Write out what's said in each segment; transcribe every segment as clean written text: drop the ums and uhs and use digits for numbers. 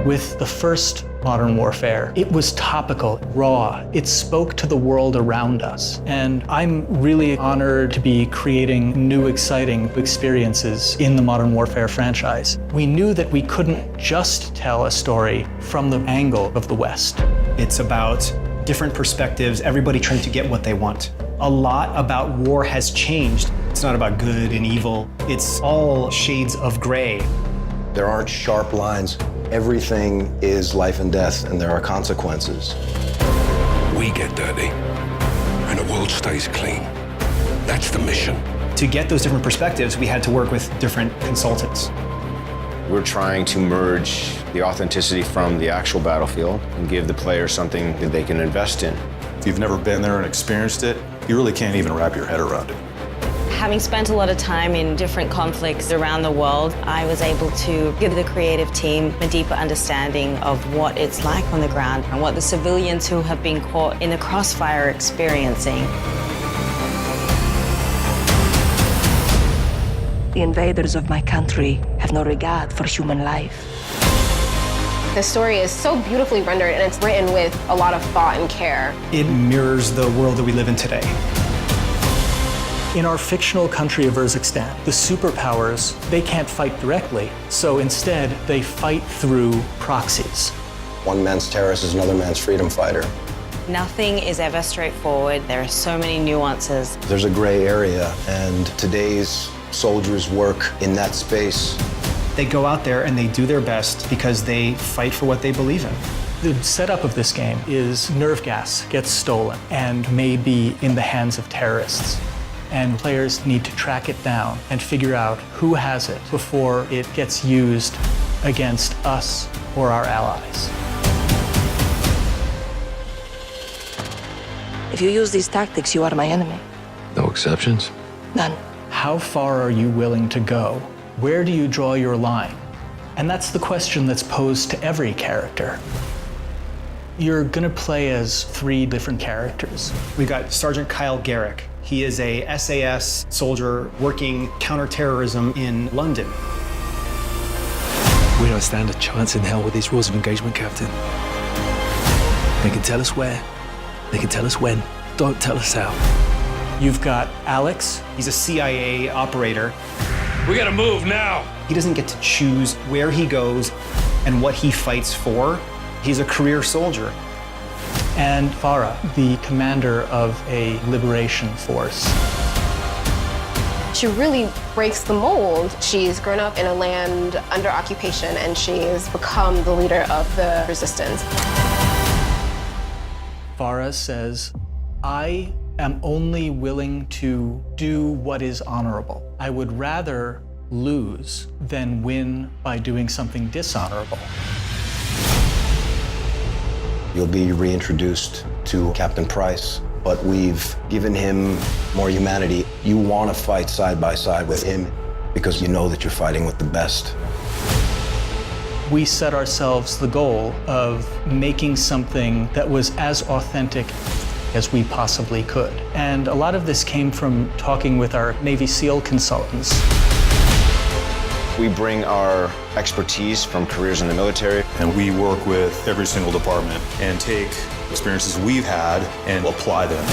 With the first modern warfare, it was topical, raw. It spoke to the world around us. And I'm really honored to be creating new, exciting experiences in the Modern Warfare franchise. We knew that we couldn't just tell a story from the angle of the West. It's about different perspectives, everybody trying to get what they want. A lot about war has changed. It's not about good and evil. It's all shades of gray. There aren't sharp lines. Everything is life and death, and there are consequences. We get dirty, and the world stays clean. That's the mission. To get those different perspectives, we had to work with different consultants. We're trying to merge the authenticity from the actual battlefield and give the player something that they can invest in. If you've never been there and experienced it, you really can't even wrap your head around it. Having spent a lot of time in different conflicts around the world, I was able to give the creative team a deeper understanding of what it's like on the ground and what the civilians who have been caught in the crossfire are experiencing. The invaders of my country have no regard for human life. The story is so beautifully rendered, and it's written with a lot of thought and care. It mirrors the world that we live in today. In our fictional country of Urzikstan, the superpowers, they can't fight directly, so instead they fight through proxies. One man's terrorist is another man's freedom fighter. Nothing is ever straightforward. There are so many nuances. There's a gray area, and today's soldiers work in that space. They go out there and they do their best because they fight for what they believe in. The setup of this game is nerve gas gets stolen and may be in the hands of terrorists. And players need to track it down and figure out who has it before it gets used against us or our allies. If you use these tactics, you are my enemy. No exceptions? None. How far are you willing to go? Where do you draw your line? And that's the question that's posed to every character. You're gonna play as 3 different characters. We've got Sergeant Kyle Garrick. He is a SAS soldier working counterterrorism in London. We don't stand a chance in hell with these rules of engagement, Captain. They can tell us where, they can tell us when, don't tell us how. You've got Alex. He's a CIA operator. We gotta move now! He doesn't get to choose where he goes and what he fights for. He's a career soldier. And Farah, the commander of a liberation force. She really breaks the mold. She's grown up in a land under occupation, and she's become the leader of the resistance. Farah says, I am only willing to do what is honorable. I would rather lose than win by doing something dishonorable. You'll be reintroduced to Captain Price, but we've given him more humanity. You want to fight side by side with him because you know that you're fighting with the best. We set ourselves the goal of making something that was as authentic as we possibly could. And a lot of this came from talking with our Navy SEAL consultants. We bring our expertise from careers in the military. And we work with every single department and take experiences we've had and apply them.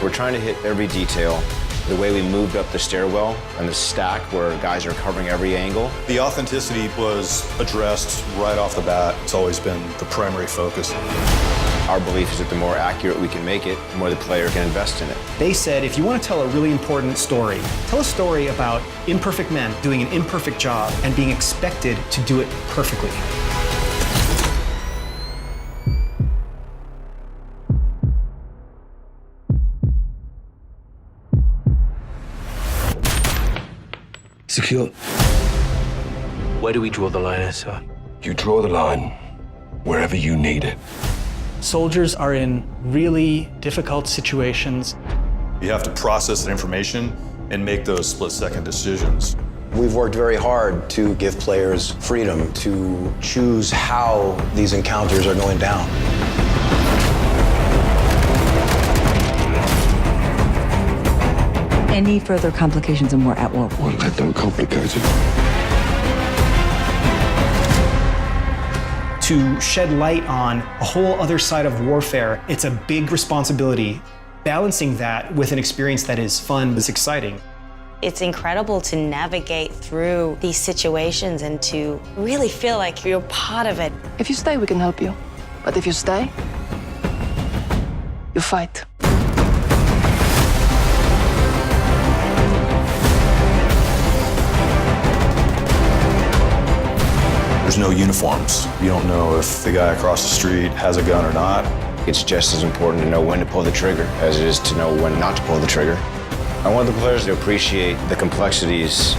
We're trying to hit every detail. The way we moved up the stairwell and the stack where guys are covering every angle. The authenticity was addressed right off the bat. It's always been the primary focus. Our belief is that the more accurate we can make it, the more the player can invest in it. They said, if you want to tell a really important story, tell a story about imperfect men doing an imperfect job and being expected to do it perfectly. Secure. Where do we draw the line, sir? You draw the line wherever you need it. Soldiers are in really difficult situations. You have to process that information and make those split-second decisions. We've worked very hard to give players freedom to choose how these encounters are going down. Any further complications and we're at war. Well, that don't complicate it. to shed light on a whole other side of warfare. It's a big responsibility. Balancing that with an experience that is fun, is exciting. It's incredible to navigate through these situations and to really feel like you're part of it. If you stay, we can help you. But if you stay, you fight. There's no uniforms. You don't know if the guy across the street has a gun or not. It's just as important to know when to pull the trigger as it is to know when not to pull the trigger. I want the players to appreciate the complexities,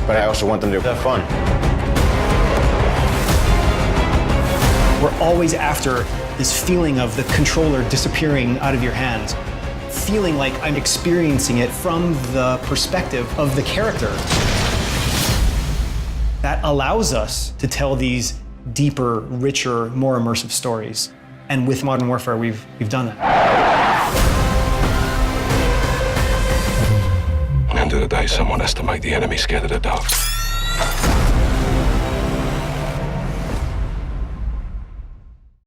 but I also want them to have fun. We're always after this feeling of the controller disappearing out of your hands, feeling like I'm experiencing it from the perspective of the character. That allows us to tell these deeper, richer, more immersive stories. And with Modern Warfare, we've done that. At the end of the day, someone has to make the enemy scared of the dark.